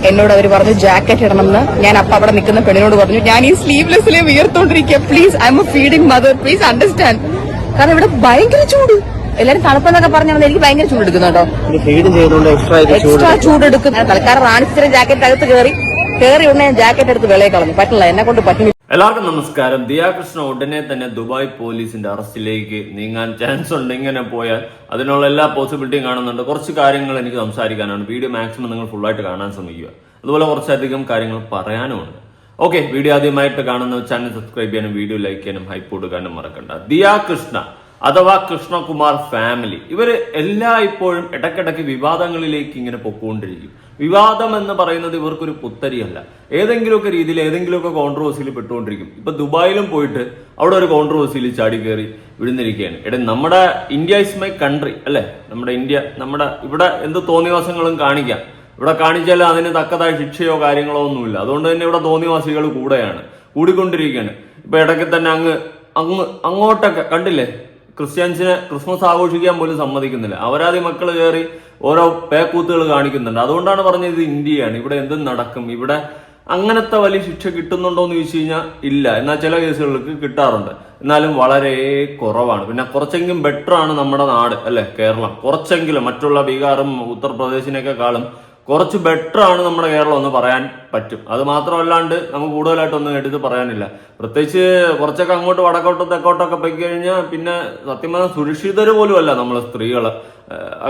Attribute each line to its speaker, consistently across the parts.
Speaker 1: എന്നോട് അവർ പറഞ്ഞു ജാക്കറ്റ് ഇടണമെന്ന്. ഞാൻ അപ്പൊ അവിടെ നിൽക്കുന്ന പെണ്ണിനോട് പറഞ്ഞു ഞാൻ ഈ സ്ലീവ്ലെസ്സിലെ വിയർത്തോണ്ടിരിക്കുക, please I'm a feeding mother, please understand. കാരണം ഇവിടെ ഭയങ്കര ചൂട്, എല്ലാരും തണുപ്പെന്നൊക്കെ പറഞ്ഞാൽ എനിക്ക് ഭയങ്കര ചൂട് എടുക്കുന്നു കേട്ടോ, എക്സ്ട്രാ ചൂട് എടുക്കുന്നു. തൽക്കാലം റാണിച്ചിട്ട് ജാക്കറ്റ് അകത്ത് കയറി ഉടനെ ജാക്കറ്റ് എടുത്ത് വെളിയെ കളഞ്ഞു. പറ്റില്ല, എന്നെ കൊണ്ട് പറ്റും.
Speaker 2: എല്ലാവർക്കും നമസ്കാരം. ദിയ കൃഷ്ണ ഉടനെ തന്നെ ദുബായ് പോലീസിന്റെ അറസ്റ്റിലേക്ക് നീങ്ങാൻ ചാൻസ് ഉണ്ട്. ഇങ്ങനെ പോയാൽ അതിനുള്ള എല്ലാ പോസിബിലിറ്റിയും കാണുന്നുണ്ട്. കുറച്ച് കാര്യങ്ങൾ എനിക്ക് സംസാരിക്കാനാണ്. വീഡിയോ മാക്സിമം നിങ്ങൾ ഫുള്ളായിട്ട് കാണാൻ ശ്രമിക്കുക. അതുപോലെ കുറച്ചധികം കാര്യങ്ങൾ പറയാനുമുണ്ട്. ഓക്കെ, വീഡിയോ ആദ്യമായിട്ട് കാണുന്ന ചാനൽ സബ്സ്ക്രൈബ് ചെയ്യാനും വീഡിയോ ലൈക്ക് ചെയ്യാനും ഹൈപ്പ് കൊടുക്കാനും മറക്കണ്ട. ദിയ കൃഷ്ണ അഥവാ കൃഷ്ണകുമാർ ഫാമിലി, ഇവര് ഇപ്പോഴും ഇടയ്ക്കിടയ്ക്ക് വിവാദങ്ങളിലേക്ക് ഇങ്ങനെ പൊക്കോണ്ടിരിക്കും. വിവാദം എന്ന് പറയുന്നത് ഇവർക്കൊരു പുത്തരിയല്ല. ഏതെങ്കിലുമൊക്കെ രീതിയിൽ ഏതെങ്കിലുമൊക്കെ കോൺട്രവേഴ്സിയിൽ പെട്ടുകൊണ്ടിരിക്കും. ഇപ്പൊ ദുബായിലും പോയിട്ട് അവിടെ ഒരു കോൺട്രവേഴ്സിയിൽ ചാടി കയറി വിഴുന്നിരിക്കുകയാണ്. നമ്മുടെ ഇന്ത്യ ഇസ് മൈ കൺട്രി അല്ലെ, നമ്മുടെ ഇവിടെ എന്ത് തോന്നിവാസങ്ങളും കാണിക്കാം. ഇവിടെ കാണിച്ചാൽ അതിന് തക്കതായ ശിക്ഷയോ കാര്യങ്ങളോ ഒന്നുമില്ല. അതുകൊണ്ട് തന്നെ ഇവിടെ തോന്നിവാസികൾ കൂടിക്കൊണ്ടിരിക്കുകയാണ്. ഇപ്പൊ ഇടയ്ക്ക് തന്നെ അങ്ങോട്ടൊക്കെ കണ്ടില്ലേ, ക്രിസ്ത്യൻസിനെ ക്രിസ്മസ് ആഘോഷിക്കാൻ പോലും സമ്മതിക്കുന്നില്ല. അവരാതി മക്കൾ കയറി ഓരോ പേക്കൂത്തുകൾ കാണിക്കുന്നുണ്ട്. അതുകൊണ്ടാണ് പറഞ്ഞത് ഇത് ഇന്ത്യയാണ്, ഇവിടെ എന്തും നടക്കും. ഇവിടെ അങ്ങനത്തെ വലിയ ശിക്ഷ കിട്ടുന്നുണ്ടോ എന്ന് ചോദിച്ചു കഴിഞ്ഞാൽ ഇല്ല. എന്നാൽ ചില കേസുകൾക്ക് കിട്ടാറുണ്ട്, എന്നാലും വളരെ കുറവാണ്. പിന്നെ കുറച്ചെങ്കിലും ബെറ്റർ ആണ് നമ്മുടെ നാട് അല്ലെ, കേരളം. കുറച്ചെങ്കിലും മറ്റുള്ള ബീഹാറും ഉത്തർപ്രദേശിനേക്കാളും കുറച്ച് ബെറ്റർ ആണ് നമ്മുടെ കേരളം എന്ന് പറയാൻ പറ്റും. അത് മാത്രമല്ലാണ്ട് നമുക്ക് കൂടുതലായിട്ടൊന്നും എടുത്ത് പറയാനില്ല. പ്രത്യേകിച്ച് കുറച്ചൊക്കെ അങ്ങോട്ട് വടക്കോട്ടോ തെക്കോട്ടൊക്കെ പോയി കഴിഞ്ഞാൽ പിന്നെ സത്യം പറഞ്ഞാൽ സുരക്ഷിതര് പോലും അല്ല നമ്മളെ സ്ത്രീകള്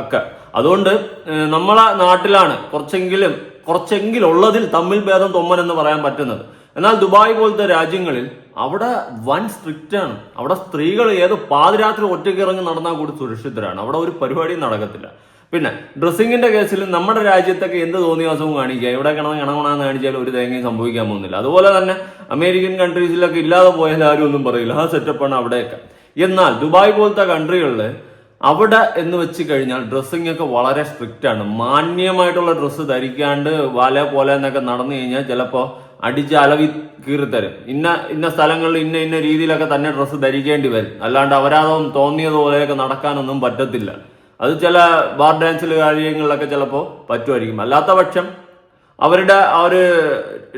Speaker 2: ഒക്കെ. അതുകൊണ്ട് നമ്മളെ നാട്ടിലാണ് കുറച്ചെങ്കിലും ഉള്ളതിൽ തമ്മിൽ ഭേദം തൊമ്മൻ എന്ന് പറയാൻ പറ്റുന്നത്. എന്നാൽ ദുബായ് പോലത്തെ രാജ്യങ്ങളിൽ അവിടെ വൻ സ്ട്രിക്റ്റ് ആണ്. അവിടെ സ്ത്രീകൾ ഏത് പാതിരാത്രി ഒറ്റയ്ക്ക് ഇറങ്ങി നടന്നാൽ കൂടി സുരക്ഷിതരാണ്. അവിടെ ഒരു പരിപാടിയും നടക്കത്തില്ല. പിന്നെ ഡ്രസ്സിങ്ങിന്റെ കേസിൽ നമ്മുടെ രാജ്യത്തൊക്കെ എന്ത് തോന്നിവാസവും കാണിക്കുക, എവിടെ കിണങ്ങണമെന്ന് കാണിച്ചാലും ഒരു തേങ്ങയും സംഭവിക്കാൻ പോകുന്നില്ല. അതുപോലെ തന്നെ അമേരിക്കൻ കൺട്രീസിലൊക്കെ ഇല്ലാതെ പോയാൽ ആരും ഒന്നും പറയില്ല, ആ സെറ്റപ്പാണ് അവിടെയൊക്കെ. എന്നാൽ ദുബായ് പോലത്തെ കൺട്രികളിൽ അവിടെ എന്ന് വെച്ച് കഴിഞ്ഞാൽ ഡ്രസ്സിംഗ് ഒക്കെ വളരെ സ്ട്രിക്റ്റ് ആണ്. മാന്യമായിട്ടുള്ള ഡ്രസ്സ് ധരിക്കാണ്ട് വല പോലെ എന്നൊക്കെ നടന്നു കഴിഞ്ഞാൽ ചിലപ്പോൾ അടിച്ച് അലവി കീറിത്തരും. ഇന്ന സ്ഥലങ്ങളിൽ ഇന്ന രീതിയിലൊക്കെ തന്നെ ഡ്രസ്സ് ധരിക്കേണ്ടി വരും. അല്ലാണ്ട് അവരാതും തോന്നിയതുപോലെയൊക്കെ നടക്കാനൊന്നും പറ്റത്തില്ല. അത് ചില ബാർ ഡാൻസിൽ കാര്യങ്ങളിലൊക്കെ ചിലപ്പോൾ പറ്റുമായിരിക്കും. അല്ലാത്ത പക്ഷം അവരുടെ ആ ഒരു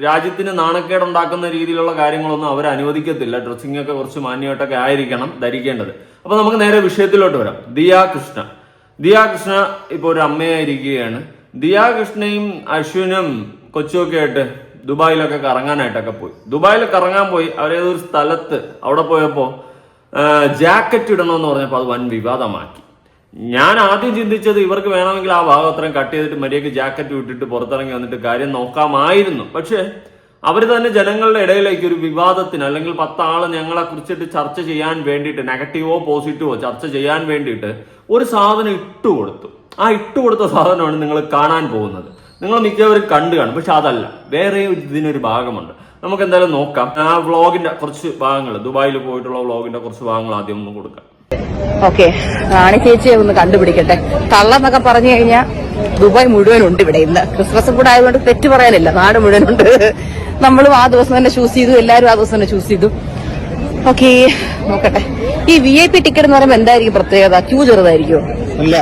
Speaker 2: രാജ്യത്തിന് നാണക്കേടുണ്ടാക്കുന്ന രീതിയിലുള്ള കാര്യങ്ങളൊന്നും അവർ അനുവദിക്കത്തില്ല. ഡ്രസ്സിംഗ് ഒക്കെ കുറച്ച് മാന്യമായിട്ടൊക്കെ ആയിരിക്കണം ധരിക്കേണ്ടത്. അപ്പൊ നമുക്ക് നേരെ വിഷയത്തിലോട്ട് വരാം. ദിയ കൃഷ്ണ ഇപ്പൊ ഒരു അമ്മയായിരിക്കുകയാണ്. ദിയ കൃഷ്ണയും അശ്വിനും കൊച്ചുമൊക്കെ ആയിട്ട് ദുബായിലൊക്കെ കറങ്ങാനായിട്ടൊക്കെ പോയി. ദുബായിൽ കറങ്ങാൻ പോയി. അവരേതൊരു സ്ഥലത്ത് അവിടെ പോയപ്പോ ജാക്കറ്റ് ഇടണമെന്ന് പറഞ്ഞപ്പോൾ അത് വൻ വിവാദമാക്കി. ഞാൻ ആദ്യം ചിന്തിച്ചത് ഇവർക്ക് വേണമെങ്കിൽ ആ ഭാഗം അത്രയും കട്ട് ചെയ്തിട്ട് മര്യാദയ്ക്ക് ജാക്കറ്റ് വിട്ടിട്ട് പുറത്തിറങ്ങി വന്നിട്ട് കാര്യം നോക്കാമായിരുന്നു. പക്ഷെ അവർ തന്നെ ജനങ്ങളുടെ ഇടയിലേക്ക് ഒരു വിവാദത്തിന് അല്ലെങ്കിൽ 10 ആള് ഞങ്ങളെ കുറിച്ചിട്ട് ചർച്ച ചെയ്യാൻ വേണ്ടിയിട്ട്, നെഗറ്റീവോ പോസിറ്റീവോ ചർച്ച ചെയ്യാൻ വേണ്ടിയിട്ട് ഒരു സാധനം ഇട്ടുകൊടുത്തു. ആ ഇട്ടുകൊടുത്ത സാധനമാണ് നിങ്ങൾ കാണാൻ പോകുന്നത്. നിങ്ങൾ മിക്കവരും കണ്ടു കാണും, പക്ഷെ അതല്ല, വേറെ ഇതിനൊരു ഭാഗമുണ്ട്. നമുക്ക് എന്തായാലും നോക്കാം. ആ വ്ളോഗിന്റെ കുറച്ച് ഭാഗങ്ങൾ, ദുബായിൽ പോയിട്ടുള്ള വ്ളോഗിന്റെ കുറച്ച് ഭാഗങ്ങൾ ആദ്യം ഒന്ന് കൊടുക്കാം.
Speaker 1: ഓക്കെ, റാണി ചേച്ചിയെ ഒന്ന് കണ്ടുപിടിക്കട്ടെ. കള്ളെന്നൊക്കെ പറഞ്ഞു കഴിഞ്ഞാൽ ദുബായ് മുഴുവനുണ്ട് ഇവിടെ. ഇന്ന് ക്രിസ്മസും കൂടെ ആയതുകൊണ്ട് തെറ്റ് പറയാനില്ല, നാട് മുഴുവനുണ്ട്. നമ്മളും ആ ദിവസം തന്നെ ചൂസ് ചെയ്തു, എല്ലാവരും ആ ദിവസം തന്നെ ചൂസ് ചെയ്തു. ഓക്കെ, നോക്കട്ടെ. ഈ VIP ടിക്കറ്റ് എന്ന് പറയുമ്പോൾ എന്തായിരിക്കും പ്രത്യേകത? ക്യൂ ചെറുതായിരിക്കുമോ? ഇല്ല.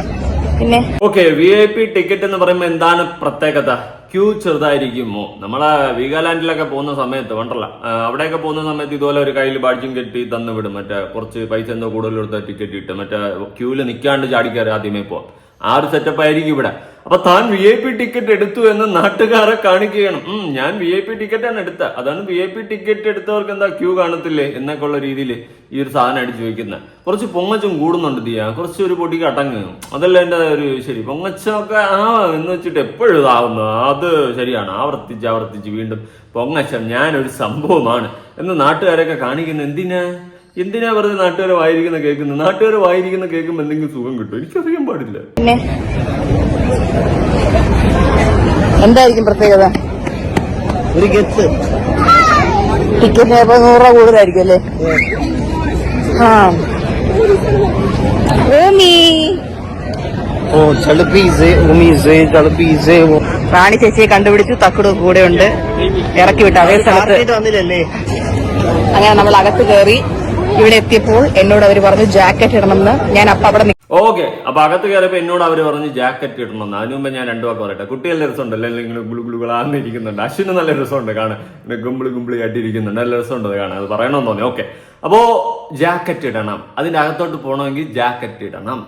Speaker 1: പിന്നെ
Speaker 2: ഓക്കെ, VIP ടിക്കറ്റ് എന്ന് പറയുമ്പോൾ എന്താണ് പ്രത്യേകത? ക്യൂ ചെറുതായിരിക്കുമോ? നമ്മളെ വീഗാലാൻഡിലൊക്കെ പോകുന്ന സമയത്ത് വണ്ടല്ല, അവിടെയൊക്കെ പോകുന്ന സമയത്ത് ഇതുപോലെ ഒരു കയ്യിൽ ബാഡ്ജും കെട്ടി തന്നു വിടും. മറ്റേ കുറച്ച് പൈസ എന്തോ കൂടുതൽ കൊടുത്ത ടിക്കറ്റ് ഇട്ട് മറ്റേ ക്യൂല് നിൽക്കാണ്ട് ചാടിക്കയറി ആദ്യമേ പോവാം. ആ ഒരു സെറ്റപ്പ് ആയിരിക്കും ഇവിടെ. അപ്പൊ താൻ VIP ടിക്കറ്റ് എടുത്തു എന്ന് നാട്ടുകാരെ കാണിക്കുകയാണ്. ഞാൻ VIP ടിക്കറ്റാണ് എടുത്ത, അതാണ് VIP ടിക്കറ്റ് എടുത്തവർക്ക് എന്താ ക്യൂ കാണത്തില്ലേ എന്നൊക്കെ ഉള്ള രീതിയിൽ ഈ ഒരു സാധനം അടിച്ചു ചോദിക്കുന്നത്. കുറച്ച് പൊങ്ങച്ചും കൂടുന്നുണ്ട് ദിയ, കുറച്ച് ഒരു പൊടിക്ക് അടങ്ങ്, അതല്ല എന്റെ ഒരു ശരി. പൊങ്ങച്ചൊക്കെ എന്ന് വെച്ചിട്ട് എപ്പോഴും ഇതാവുന്നു, അത് ശരിയാണ്. ആവർത്തിച്ച് വീണ്ടും പൊങ്ങച്ചം ഞാനൊരു സംഭവമാണ് എന്ന് നാട്ടുകാരൊക്കെ കാണിക്കുന്നത്. എന്തിനാ വെറുതെ നാട്ടുകാരെ വായിരിക്കുന്ന കേൾക്കുന്നത്? നാട്ടുകാരെ വായിരിക്കുന്ന കേൾക്കുമ്പോൾ എന്തെങ്കിലും സുഖം കിട്ടും? എനിക്കറിയാൻ പാടില്ല.
Speaker 1: പിന്നെ എന്തായിരിക്കും പ്രത്യേകത?
Speaker 3: ഒരു ഗെറ്റ്
Speaker 1: ടിക്കറ്റിന് 100 രൂപ കൂടുതലായിരിക്കും അല്ലേ? റാണി ചേച്ചിയെ കണ്ടുപിടിച്ചു, തക്കുട് കൂടെ ഉണ്ട്, ഇറക്കി വിട്ടു അതേ സ്ഥലത്ത്
Speaker 3: വന്നില്ലല്ലേ.
Speaker 1: അങ്ങനെ നമ്മൾ അകത്ത് കയറി. ഇവിടെ എത്തിയപ്പോൾ എന്നോട് അവർ പറഞ്ഞു ജാക്കറ്റ് ഇടണമെന്ന്. ഞാൻ അപ്പൊ അവിടെ
Speaker 2: ഓക്കെ, അപ്പൊ അകത്ത് കയറിയപ്പോ എന്നോട് അവര് പറഞ്ഞ് ജാക്കറ്റ് ഇടണമെന്ന്. അതിന് മുമ്പ് ഞാൻ രണ്ടു വാക്ക് പറയട്ടെ. കുട്ടികളുടെ രസമുണ്ടല്ലോ, അല്ലെങ്കിൽ ഗുളുഗുളാന്ന് ഇരിക്കുന്നുണ്ട്. അശ്വിന് നല്ല രസമുണ്ട് കാണാൻ, ഗുമ്പിളി ആയിട്ടിരിക്കുന്നുണ്ട്, നല്ല രസമുണ്ട് കാണാൻ. അത് പറയണമെന്ന് തോന്നി. ഓക്കെ, അപ്പോ ജാക്കറ്റ് ഇടണം, അതിന്റെ അകത്തോട്ട് പോകണമെങ്കിൽ ജാക്കറ്റ് ഇടണം.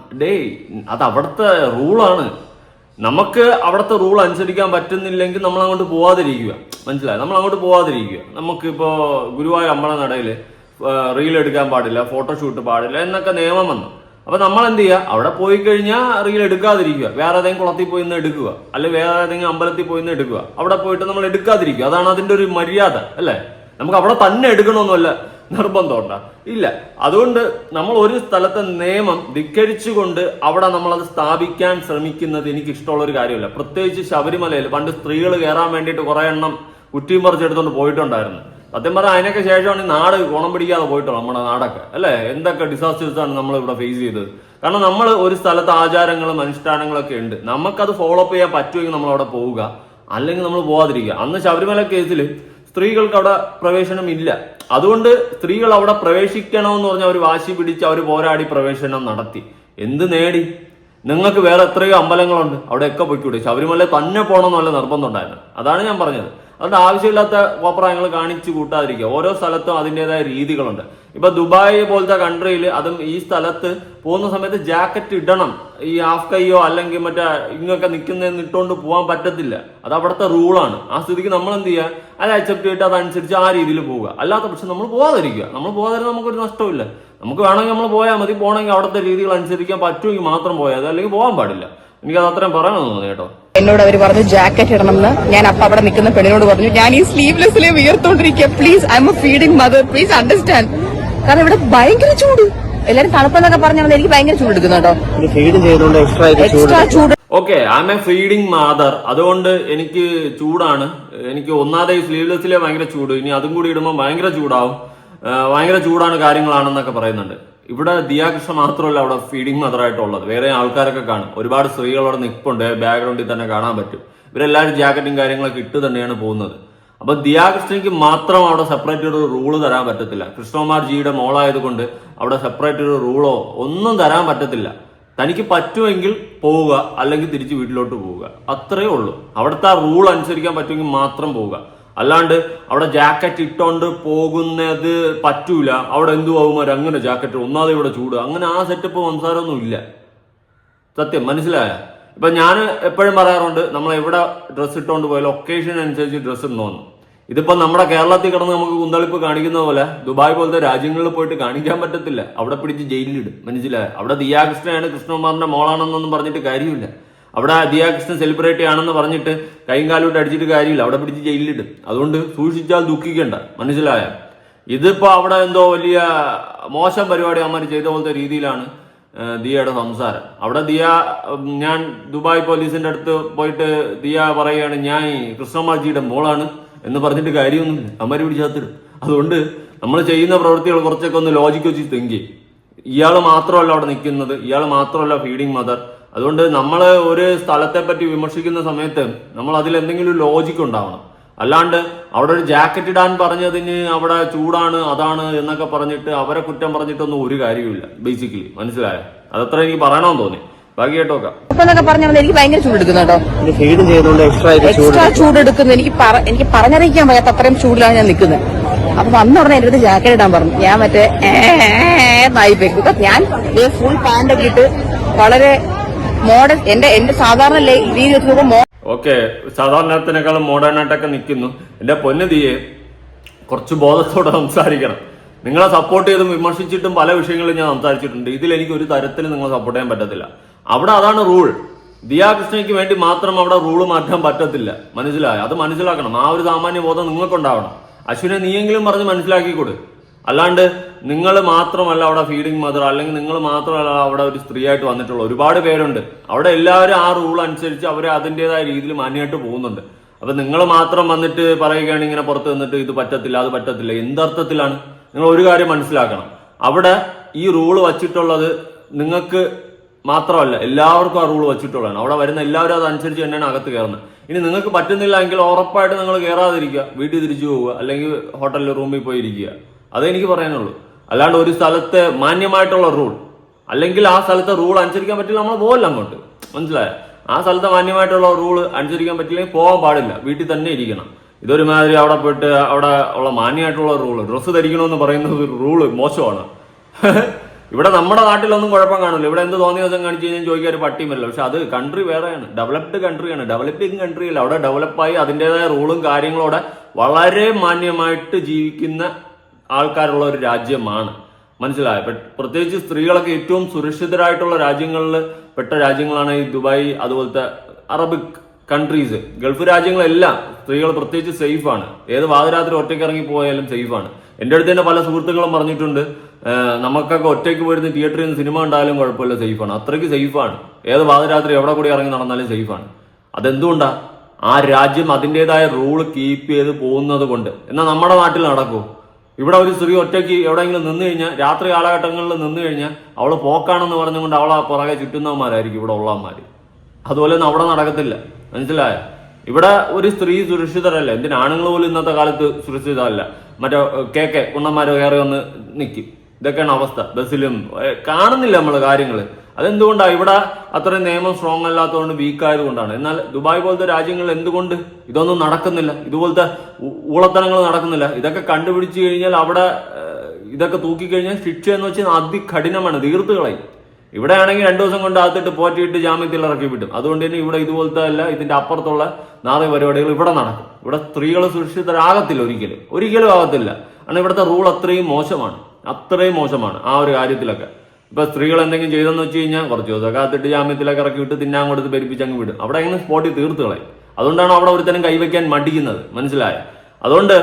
Speaker 2: അത് അവിടുത്തെ റൂളാണ്. നമുക്ക് അവിടുത്തെ റൂൾ അനുസരിക്കാൻ പറ്റുന്നില്ലെങ്കിൽ നമ്മൾ അങ്ങോട്ട് പോവാതിരിക്കുക. മനസ്സിലായി? നമ്മൾ അങ്ങോട്ട് പോവാതിരിക്കുക. നമുക്കിപ്പോ ഗുരുവായൂർ അമ്പലനടയില് റീൽ എടുക്കാൻ പാടില്ല, ഫോട്ടോഷൂട്ട് പാടില്ല എന്നൊക്കെ നിയമം വന്നു. അപ്പൊ നമ്മൾ എന്ത് ചെയ്യുക? അവിടെ പോയി കഴിഞ്ഞാൽ റീൽ എടുക്കാതിരിക്കുക. വേറെ ഏതെങ്കിലും കുളത്തിൽ പോയി നിന്ന് എടുക്കുക, അല്ലെങ്കിൽ വേറെ ഏതെങ്കിലും അമ്പലത്തിൽ പോയി നിന്ന് എടുക്കുക. അവിടെ പോയിട്ട് നമ്മൾ എടുക്കാതിരിക്കുക. അതാണ് അതിന്റെ ഒരു മര്യാദ, അല്ലേ? നമുക്ക് അവിടെ തന്നെ എടുക്കണമെന്നല്ല നിർബന്ധമുണ്ട, ഇല്ല. അതുകൊണ്ട് നമ്മൾ ഒരു സ്ഥലത്തെ നിയമം ധിക്കരിച്ചുകൊണ്ട് അവിടെ നമ്മളത് സ്ഥാപിക്കാൻ ശ്രമിക്കുന്നത് എനിക്ക് ഇഷ്ടമുള്ള ഒരു കാര്യമല്ല. പ്രത്യേകിച്ച് ശബരിമലയിൽ പണ്ട് സ്ത്രീകൾ കയറാൻ വേണ്ടിയിട്ട് കുറെ എണ്ണം കുറ്റിയും പറിച്ചെടുത്തോണ്ട് പോയിട്ടുണ്ടായിരുന്നു. സത്യം പറഞ്ഞാൽ അതിനൊക്കെ ശേഷമാണ് ഈ നാട് ഗുണം പിടിക്കാതെ പോയിട്ടുള്ളത്, നമ്മുടെ നാടൊക്കെ, അല്ലെ? എന്തൊക്കെ ഡിസാസ്റ്റേഴ്സ് ആണ് നമ്മൾ ഇവിടെ ഫേസ് ചെയ്തത്. കാരണം നമ്മൾ ഒരു സ്ഥലത്ത് ആചാരങ്ങളും അനുഷ്ഠാനങ്ങളൊക്കെ ഉണ്ട്, നമുക്കത് ഫോളോ അപ്പ് ചെയ്യാൻ പറ്റുമെങ്കിൽ നമ്മൾ അവിടെ പോവുക, അല്ലെങ്കിൽ നമ്മൾ പോവാതിരിക്കുക. അന്ന് ശബരിമല കേസിൽ സ്ത്രീകൾക്ക് അവിടെ പ്രവേശനം ഇല്ല. അതുകൊണ്ട് സ്ത്രീകൾ അവിടെ പ്രവേശിക്കണമെന്ന് പറഞ്ഞാൽ അവർ വാശി പിടിച്ച് അവർ പോരാടി പ്രവേശനം നടത്തി. എന്ത് നേടി? നിങ്ങൾക്ക് വേറെ എത്രയോ അമ്പലങ്ങളുണ്ട്, അവിടെയൊക്കെ പൊയ്ക്കൂടെ? ശബരിമല തന്നെ പോകണമെന്നല്ല നിർബന്ധം ഉണ്ടായിരുന്നു. അതാണ് ഞാൻ പറഞ്ഞത്. അതുകൊണ്ട് ആവശ്യമില്ലാത്ത കോപ്രായങ്ങൾ കാണിച്ചു കൂട്ടാതിരിക്കുക. ഓരോ സ്ഥലത്തും അതിൻ്റെതായ രീതികളുണ്ട്. ഇപ്പൊ ദുബായ് പോലത്തെ കൺട്രിയിൽ അതും ഈ സ്ഥലത്ത് പോകുന്ന സമയത്ത് ജാക്കറ്റ് ഇടണം. ഈ ഹാഫ് കൈയോ അല്ലെങ്കിൽ മറ്റേ ഇങ്ങൊക്കെ നിൽക്കുന്നതെന്ന് ഇട്ടുകൊണ്ട് പോകാൻ പറ്റത്തില്ല. അത് അവിടുത്തെ റൂളാണ്. ആ സ്ഥിതിക്ക് നമ്മൾ എന്ത് ചെയ്യുക? അത് അക്സെപ്റ്റ് ചെയ്തിട്ട് അതനുസരിച്ച് ആ രീതിയിൽ പോവുക. അല്ലാത്ത പക്ഷെ നമ്മൾ പോകാതിരിക്കുക. നമ്മൾ പോകാതിരുന്ന നമുക്കൊരു നഷ്ടമില്ല. നമുക്ക് വേണമെങ്കിൽ നമ്മൾ പോയാൽ മതി. പോകണമെങ്കിൽ അവിടുത്തെ രീതികൾ അനുസരിക്കാൻ പറ്റുമെങ്കിൽ മാത്രം പോയാൽ, അല്ലെങ്കിൽ പോകാൻ പാടില്ല. എനിക്കത് അത്രയും പറയണമെന്ന് തോന്നി കേട്ടോ.
Speaker 1: എന്നോട് അവർ പറഞ്ഞു ജാക്കറ്റ് ഇടണമെന്ന്. ഞാൻ അപ്പൊ അവിടെ നിൽക്കുന്ന പെണ്ണിനോട് പറഞ്ഞു ഞാൻ ഈ സ്ലീവ്ലെസ്സിലെ വിയർത്തോണ്ടിരിക്കുക. Please, I'm a feeding mother, please understand. കാരണം ഇവിടെ ഭയങ്കര ചൂട്. എല്ലാരും തണുപ്പെന്നൊക്കെ പറഞ്ഞാൽ എനിക്ക് ഭയങ്കര ചൂട് എടുക്കുന്നു കേട്ടോ. എക്സ്ട്രാ ചൂട്.
Speaker 2: Okay, I M a feeding mother. അതുകൊണ്ട് എനിക്ക് ചൂടാണ്. എനിക്ക് ഒന്നാമത് ഈ സ്ലീവ്ലെസ്സിലെ ഭയങ്കര ചൂട്. ഇനി അതും കൂടി ഇടുമ്പോൾ ഭയങ്കര ചൂടാവും. ഭയങ്കര ചൂടാണ് കാര്യങ്ങളാണെന്നൊക്കെ പറയുന്നുണ്ട്. ഇവിടെ ദിയാകൃഷ്ണ മാത്രമല്ല അവിടെ ഫീഡിംഗ് മദറായിട്ടുള്ളത്, വേറെ ആൾക്കാരൊക്കെ കാണും. ഒരുപാട് സ്ത്രീകൾ അവിടെ നിൽപ്പുണ്ട്, ബാക്ക്ഗ്രൗണ്ടിൽ തന്നെ കാണാൻ പറ്റും. ഇവരെല്ലാവരും ജാക്കറ്റും കാര്യങ്ങളൊക്കെ ഇട്ട് തന്നെയാണ് പോകുന്നത്. അപ്പൊ ദിയാകൃഷ്ണയ്ക്ക് മാത്രം അവിടെ സെപ്പറേറ്റ് ഒരു റൂള് തരാൻ പറ്റത്തില്ല. കൃഷ്ണകുമാർ ജിയുടെ മോളായതുകൊണ്ട് അവിടെ സെപ്പറേറ്റ് ഒരു റൂളോ ഒന്നും തരാൻ പറ്റത്തില്ല. തനിക്ക് പറ്റുമെങ്കിൽ പോവുക, അല്ലെങ്കിൽ തിരിച്ച് വീട്ടിലോട്ട് പോവുക, അത്രേ ഉള്ളൂ. അവിടുത്തെ ആ റൂൾ അനുസരിക്കാൻ പറ്റുമെങ്കിൽ മാത്രം പോവുക. അല്ലാണ്ട് അവിടെ ജാക്കറ്റ് ഇട്ടോണ്ട് പോകുന്നത് പറ്റൂല, അവിടെ എന്തു ആവുമാർ അങ്ങനെ ജാക്കറ്റ്, ഒന്നാമത് ഇവിടെ ചൂട്, അങ്ങനെ ആ സെറ്റപ്പ് സംസാരമൊന്നും ഇല്ല. സത്യം മനസ്സിലായ? ഇപ്പൊ ഞാൻ എപ്പോഴും പറയാറുണ്ട്, നമ്മൾ എവിടെ ഡ്രസ്സ് ഇട്ടോണ്ട് പോയാലും ഒക്കേഷൻ അനുസരിച്ച് ഡ്രസ്സ് ഇടണമെന്ന്. ഇതിപ്പോ നമ്മുടെ കേരളത്തിൽ കിടന്ന് നമുക്ക് കുന്തളിപ്പ് കാണിക്കുന്ന പോലെ ദുബായ് പോലത്തെ രാജ്യങ്ങളിൽ പോയിട്ട് കാണിക്കാൻ പറ്റത്തില്ല. അവിടെ പിടിച്ച് ജയിലിലിടും. മനസ്സിലായ? അവിടെ ദിയാകൃഷ്ണയാണ്, കൃഷ്ണകുമാറിന്റെ മോളാണെന്നൊന്നും പറഞ്ഞിട്ട് കാര്യമില്ല. അവിടെ ദിയാകൃഷ്ണൻ സെലിബ്രിറ്റി ആണെന്ന് പറഞ്ഞിട്ട് കൈയും കാലോട്ട് അടിച്ചിട്ട് കാര്യമില്ല, അവിടെ പിടിച്ച് ജയിലിലിടും. അതുകൊണ്ട് സൂക്ഷിച്ചാൽ ദുഃഖിക്കണ്ട. മനസ്സിലായ? ഇതിപ്പോ അവിടെ എന്തോ വലിയ മോശം പരിപാടി അമ്മ ചെയ്ത പോലത്തെ രീതിയിലാണ് ദിയയുടെ സംസാരം. അവിടെ ദിയ, ഞാൻ ദുബായ് പോലീസിന്റെ അടുത്ത് പോയിട്ട് ദിയ പറയുകയാണ് ഞാൻ കൃഷ്ണമാജിയുടെ മോളാണ് എന്ന് പറഞ്ഞിട്ട് കാര്യമൊന്നുമില്ല, അമ്മര് പിടിച്ചാത്തിടും. അതുകൊണ്ട് നമ്മൾ ചെയ്യുന്ന പ്രവൃത്തികൾ കുറച്ചൊക്കെ ഒന്ന് ലോജിക്ക് വെച്ച് തിങ്ക് ചെയ്യും. ഇയാൾ മാത്രമല്ല അവിടെ നിൽക്കുന്നത്, ഇയാൾ മാത്രമല്ല ഫീഡിംഗ് മദർ. അതുകൊണ്ട് നമ്മൾ ഒരു സ്ഥലത്തെ പറ്റി വിമർശിക്കുന്ന സമയത്ത് നമ്മൾ അതിൽ എന്തെങ്കിലും ഒരു ലോജിക്ക് ഉണ്ടാവണം. അല്ലാണ്ട് അവിടെ ഒരു ജാക്കറ്റ് ഇടാൻ പറഞ്ഞതിന് അവിടെ ചൂടാണ് അതാണ് എന്നൊക്കെ പറഞ്ഞിട്ട് അവരെ കുറ്റം പറഞ്ഞിട്ടൊന്നും ഒരു കാര്യമില്ല ബേസിക്കലി. മനസ്സിലായോ? അതത്ര എനിക്ക് പറയണമെന്ന് തോന്നി. ബാക്കി കേട്ടോക്കാം.
Speaker 1: പറഞ്ഞാൽ എനിക്ക് ഭയങ്കര ചൂട് എടുക്കുന്നു കേട്ടോ. എക്സ്ട്രാ ചൂട് എടുക്കുന്നു. എനിക്ക് പറഞ്ഞറിയിക്കാൻ വയ്യാത്ത അത്രയും ചൂടിലാണ് ഞാൻ നിൽക്കുന്നത്. അപ്പൊ വന്ന ഉടനെ എന്റെ അടുത്ത് ജാക്കറ്റ് ഇടാൻ പറഞ്ഞു. ഞാൻ മറ്റേ നായിപ്പേക്കും. ഞാൻ ഫുൾ പാൻറ്റൊക്കെ ഇട്ട് വളരെ മോഡേൺ, എന്റെ സാധാരണ രീതി വെച്ച് നോക്കുമ്പോൾ
Speaker 2: ഓക്കെ, സാധാരണത്തിനേക്കാളും മോഡേൺ ആയിട്ടൊക്കെ നിൽക്കുന്നു. എന്റെ പൊന്നതിയെ കുറച്ച് ബോധത്തോടെ സംസാരിക്കണം. നിങ്ങളെ സപ്പോർട്ട് ചെയ്തും വിമർശിച്ചിട്ടും പല വിഷയങ്ങളും ഞാൻ സംസാരിച്ചിട്ടുണ്ട്. ഇതിൽ എനിക്ക് ഒരു തരത്തിൽ നിങ്ങളെ സപ്പോർട്ട് ചെയ്യാൻ പറ്റത്തില്ല. അവിടെ അതാണ് റൂൾ. ദിയാകൃഷ്ണയ്ക്ക് വേണ്ടി മാത്രം അവിടെ റൂള് മാറ്റാൻ പറ്റത്തില്ല. മനസ്സിലായോ? അത് മനസ്സിലാക്കണം. ആ ഒരു സാമാന്യ ബോധം നിങ്ങൾക്കുണ്ടാവണം. അശ്വിനെ നീയെങ്കിലും പറഞ്ഞ് മനസ്സിലാക്കിക്കൂട്. അല്ലാണ്ട് നിങ്ങൾ മാത്രമല്ല അവിടെ ഫീഡിംഗ് മദർ, അല്ലെങ്കിൽ നിങ്ങൾ മാത്രമല്ല അവിടെ ഒരു സ്ത്രീയായിട്ട് വന്നിട്ടുള്ള ഒരുപാട് പേരുണ്ട്. അവിടെ എല്ലാവരും ആ റൂൾ അനുസരിച്ച് അവർ അതിൻ്റെതായ രീതിയിൽ മാന്യമായിട്ട് പോകുന്നുണ്ട്. അപ്പൊ നിങ്ങൾ മാത്രം വന്നിട്ട് പറയുകയാണ് ഇങ്ങനെ പുറത്ത് നിന്നിട്ട് ഇത് പറ്റത്തില്ല അത് പറ്റത്തില്ല. എന്തർത്ഥത്തിലാണ്? നിങ്ങൾ ഒരു കാര്യം മനസ്സിലാക്കണം. അവിടെ ഈ റൂള് വച്ചിട്ടുള്ളത് നിങ്ങൾക്ക് മാത്രമല്ല, എല്ലാവർക്കും ആ റൂള് വച്ചിട്ടുള്ളതാണ്. അവിടെ വരുന്ന എല്ലാവരും അതനുസരിച്ച് തന്നെയാണ് അകത്ത് കയറുന്നത്. ഇനി നിങ്ങൾക്ക് പറ്റുന്നില്ല എങ്കിൽ ഉറപ്പായിട്ട് നിങ്ങൾ കയറാതിരിക്കുക, വീട്ടിൽ തിരിച്ചു പോവുക, അല്ലെങ്കിൽ ഹോട്ടലിൽ റൂമിൽ പോയി ഇരിക്കുക. അതേ എനിക്ക് പറയാനുള്ളൂ. അല്ലാണ്ട് ഒരു സ്ഥലത്തെ മാന്യമായിട്ടുള്ള റൂൾ അല്ലെങ്കിൽ ആ സ്ഥലത്തെ റൂൾ അനുസരിക്കാൻ പറ്റില്ല, നമ്മൾ പോകില്ല അങ്ങോട്ട്. മനസ്സിലായോ? ആ സ്ഥലത്തെ മാന്യമായിട്ടുള്ള റൂൾ അനുസരിക്കാൻ പറ്റില്ലെങ്കിൽ പോകാൻ പാടില്ല, വീട്ടിൽ തന്നെ ഇരിക്കണം. ഇതൊരുമാതിരി അവിടെ പോയിട്ട് അവിടെ ഉള്ള മാന്യമായിട്ടുള്ള റൂള്, ഡ്രസ്സ് ധരിക്കണമെന്ന് പറയുന്നത് റൂള് മോശമാണ്. ഇവിടെ നമ്മുടെ നാട്ടിലൊന്നും കുഴപ്പം കാണില്ല. ഇവിടെ എന്ത് തോന്നിയ ദിവസം കാണിച്ചു കഴിഞ്ഞാൽ ചോദിക്കാൻ ഒരു പട്ടിയും വരില്ല. പക്ഷെ അത് കൺട്രി വേറെയാണ്, ഡെവലപ്ഡ് കൺട്രിയാണ്. ഡെവലപ്പിംഗ് കൺട്രി അല്ല, അവിടെ ഡെവലപ്പായി അതിൻ്റെതായ റൂളും കാര്യങ്ങളോടെ വളരെ മാന്യമായിട്ട് ജീവിക്കുന്ന ആൾക്കാരുള്ള ഒരു രാജ്യമാണ്. മനസ്സിലായോ? പ്രത്യേകിച്ച് സ്ത്രീകളൊക്കെ ഏറ്റവും സുരക്ഷിതരായിട്ടുള്ള രാജ്യങ്ങളിൽ പെട്ട രാജ്യങ്ങളാണ് ഈ ദുബായ്, അതുപോലത്തെ അറബിക് കൺട്രീസ്. ഗൾഫ് രാജ്യങ്ങളെല്ലാം സ്ത്രീകൾ പ്രത്യേകിച്ച് സേഫാണ്. ഏത് വാതിരാത്രി ഒറ്റയ്ക്ക് ഇറങ്ങി പോയാലും സേഫാണ്. എൻ്റെ അടുത്ത് തന്നെ പല സുഹൃത്തുക്കളും പറഞ്ഞിട്ടുണ്ട്, നമുക്കൊക്കെ ഒറ്റയ്ക്ക് പോയിരുന്ന തിയേറ്ററിൽ നിന്ന് സിനിമ ഉണ്ടായാലും കുഴപ്പമില്ല, സേഫാണ്. അത്രയ്ക്ക് സേഫാണ്. ഏത് വാതിരാത്രി എവിടെ കൂടി ഇറങ്ങി നടന്നാലും സേഫാണ്. അതെന്തുകൊണ്ടാ? ആ രാജ്യം അതിൻ്റെതായ റൂള് കീപ്പ് ചെയ്ത് പോകുന്നത് കൊണ്ട്. എന്നാൽ നമ്മുടെ നാട്ടിൽ നടക്കൂ? ഇവിടെ ഒരു സ്ത്രീ ഒറ്റയ്ക്ക് എവിടെയെങ്കിലും നിന്ന് കഴിഞ്ഞാൽ, രാത്രി കാലഘട്ടങ്ങളിൽ നിന്ന് കഴിഞ്ഞാൽ അവള് പോക്കാണെന്ന് പറഞ്ഞുകൊണ്ട് അവളെ പുറകെ ചുറ്റുന്നവന്മാരായിരിക്കും ഇവിടെ ഉള്ളവന്മാര്. അതുപോലെ ഒന്നും അവിടെ നടക്കത്തില്ല. മനസ്സിലായോ? ഇവിടെ ഒരു സ്ത്രീ സുരക്ഷിതരല്ല. എന്തിന് ആണുങ്ങൾ പോലും ഇന്നത്തെ കാലത്ത് സുരക്ഷിതമല്ല. മറ്റേ കുണ്ണന്മാരോ കയറി വന്ന് നിൽക്കും. ഇതൊക്കെയാണ് അവസ്ഥ. ബസ്സിലും കാണുന്നില്ല നമ്മൾ കാര്യങ്ങൾ. അതെന്തുകൊണ്ടാണ്? ഇവിടെ അത്രയും നിയമം സ്ട്രോങ് അല്ലാത്തതുകൊണ്ട്, വീക്കായത് കൊണ്ടാണ്. എന്നാൽ ദുബായ് പോലത്തെ രാജ്യങ്ങളിൽ എന്തുകൊണ്ട് ഇതൊന്നും നടക്കുന്നില്ല? ഇതുപോലത്തെ ഊളത്തനങ്ങൾ നടക്കുന്നില്ല? ഇതൊക്കെ കണ്ടുപിടിച്ചു കഴിഞ്ഞാൽ അവിടെ ഇതൊക്കെ തൂക്കിക്കഴിഞ്ഞാൽ ശിക്ഷ എന്ന് വെച്ചാൽ അതികഠിനമാണ്, തീർത്തുകളയും. ഇവിടെ ആണെങ്കിൽ 2 ദിവസം കൊണ്ട് അകത്തിട്ട് പോറ്റിയിട്ട് ജാമ്യത്തിൽ ഇറക്കി വിട്ടും. അതുകൊണ്ട് തന്നെ ഇവിടെ ഇതുപോലത്തെ അല്ല, ഇതിന്റെ അപ്പുറത്തുള്ള നാളെ പരിപാടികൾ ഇവിടെ നടക്കും. ഇവിടെ സ്ത്രീകൾ സുരക്ഷിതരാകത്തില്ല, ഒരിക്കലും ആകത്തില്ല. കാരണം ഇവിടുത്തെ റൂൾ അത്രയും മോശമാണ് ആ ഒരു കാര്യത്തിലൊക്കെ. ഇപ്പൊ സ്ത്രീകൾ എന്തെങ്കിലും ചെയ്തെന്ന് വെച്ച് കഴിഞ്ഞാൽ കുറച്ച് ദിവസമൊക്കെ അകത്തിട്ട് ജാമ്യത്തിലൊക്കെ ഇറക്കി വിട്ട് തിന്നാൻ കൊടുത്ത് പെരുപ്പിച്ച് അങ്ങ് വിടും. അവിടെ എങ്ങനെ സ്പോട്ടിൽ തീർത്തുകളയും. അതുകൊണ്ടാണ് അവിടെ ഒരുത്തരം കൈവയ്ക്കാൻ മടിക്കുന്നത്. മനസ്സിലായോ? അതുകൊണ്ട്